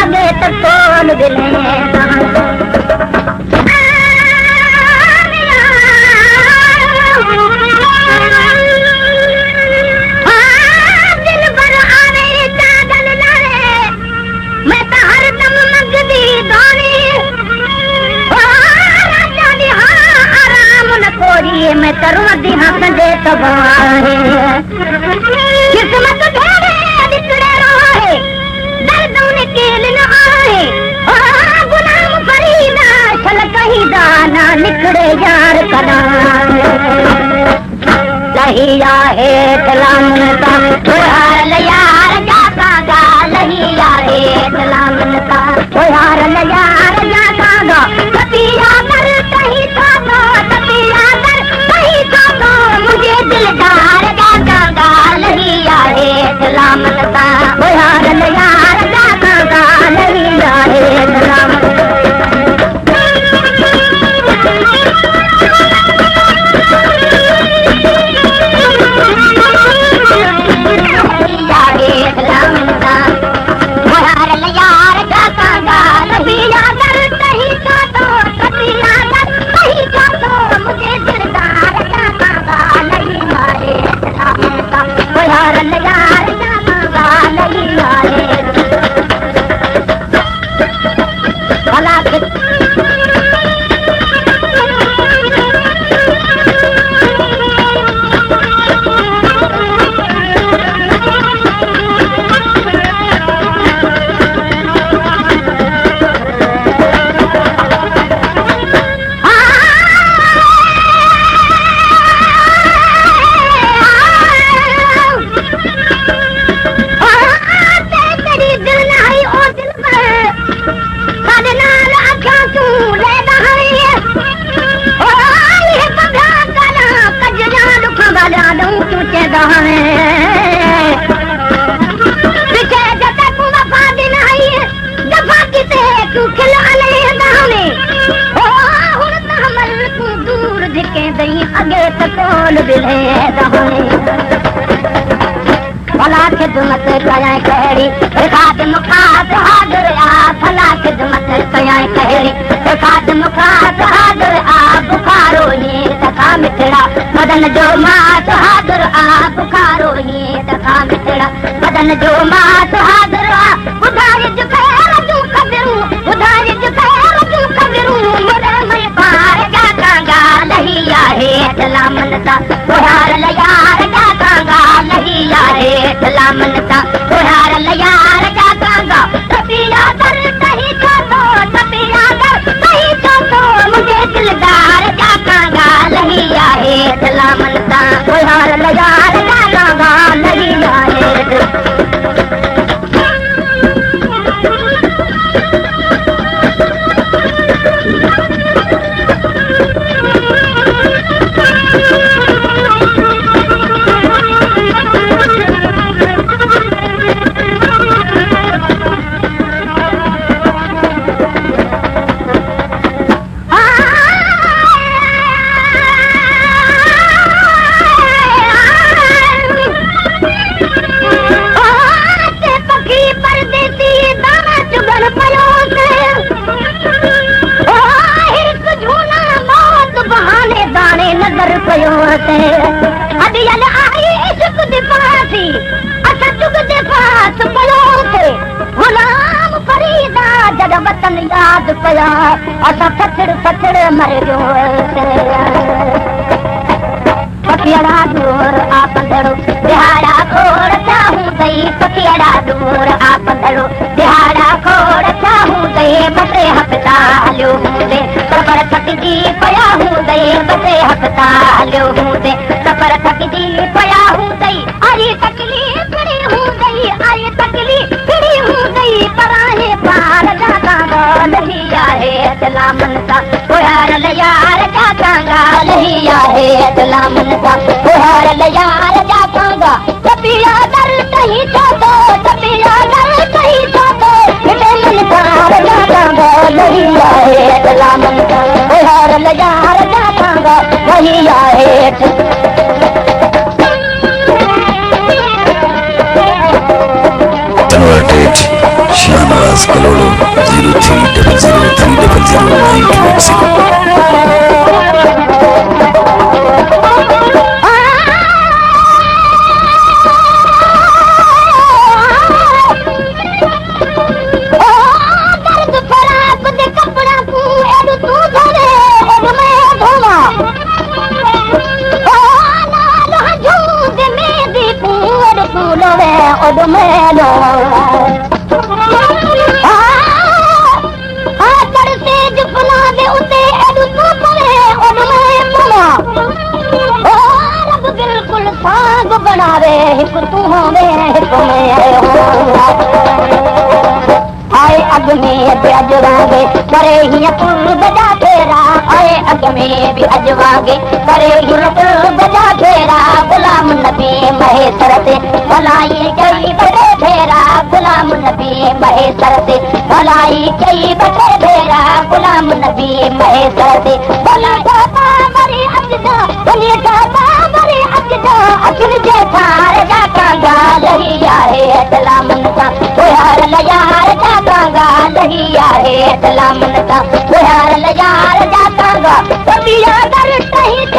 अॻे त कोन मैं तरुदी हाँ संजे तबाहे किस्मत ढेरे दिखड़े रोहे दर्दों ने केल न आए गुलाम फरीदा चल कहीं दाना निकड़े यार कदा लहिया है तलामता यार यार जाता गा लहिया है तलामता यार यार जाता गा कतिया कर कहीं था कतिया मुझे दिलदार जाता गा लहिया है सलामता ओ यार यार जाता गा लहिया है सलामता भला खिदमत कया कहड़ी खादम खाद हाज़िर आ भला खिदमत कया कहड़ी खादम खाद हाज़िर आ बुखारो ये तका मिठड़ा बदन जो मास हाज़िर आ बुखारो ये तका मिठड़ा बदन जो मास हाज़िर आ बुधाई जो खैर तू कबरू बुधाई जो खैर तू कबरू मोरे में पार जाता गा लहिया है सलामता यार यार जाता गा लहिया है सलामता यार यार जाता गा तपिया कर कहीं तपिया कर कहीं मुझे दिलदार जाता गा लहिया है सलामता यार यार जाता गा लहिया है याद पया असा फचड़ मर गयो पखियड़ा दूर आ पंधड़ो दिहाड़ा खोड़ चाहूं गई पखियड़ा दूर आ पंधड़ो दिहाड़ा खोड़ चाहूं गई बसे हफ्ता हलियो हूंदे सफर थकजी पया हूंदे बसे हफ्ता हलियो हूंदे सफर थकजी पया हूंदे आई तकलीफ़ पिड़ी हूंदे आई तकलीफ़ पिड़ी हूंदे पराहे पार जाता लहिया है सलामता यार यार जाता गा लहिया है सलामता यार यार जाता यार जातांगा वही आए Converted Shahnawaz Kalolo करे हीअं तूं बजा फेरा आए अॻ में बि अजवागे करे हीअं तूं बजा फेरा गुलाम नबी महेसर ते भलाई कई बटे फेरा गुलाम नबी महेसर ते भलाई कई बटे फेरा गुलाम नबी महेसर ते भला बाबा मरी अचजा भली बाबा मरी अचजा अखिन जे थार जा कांगा लही आहे अतला मन का यार यार जातांगा लही आहे अतला मन का यार यार जातांगा कभी यार नहीं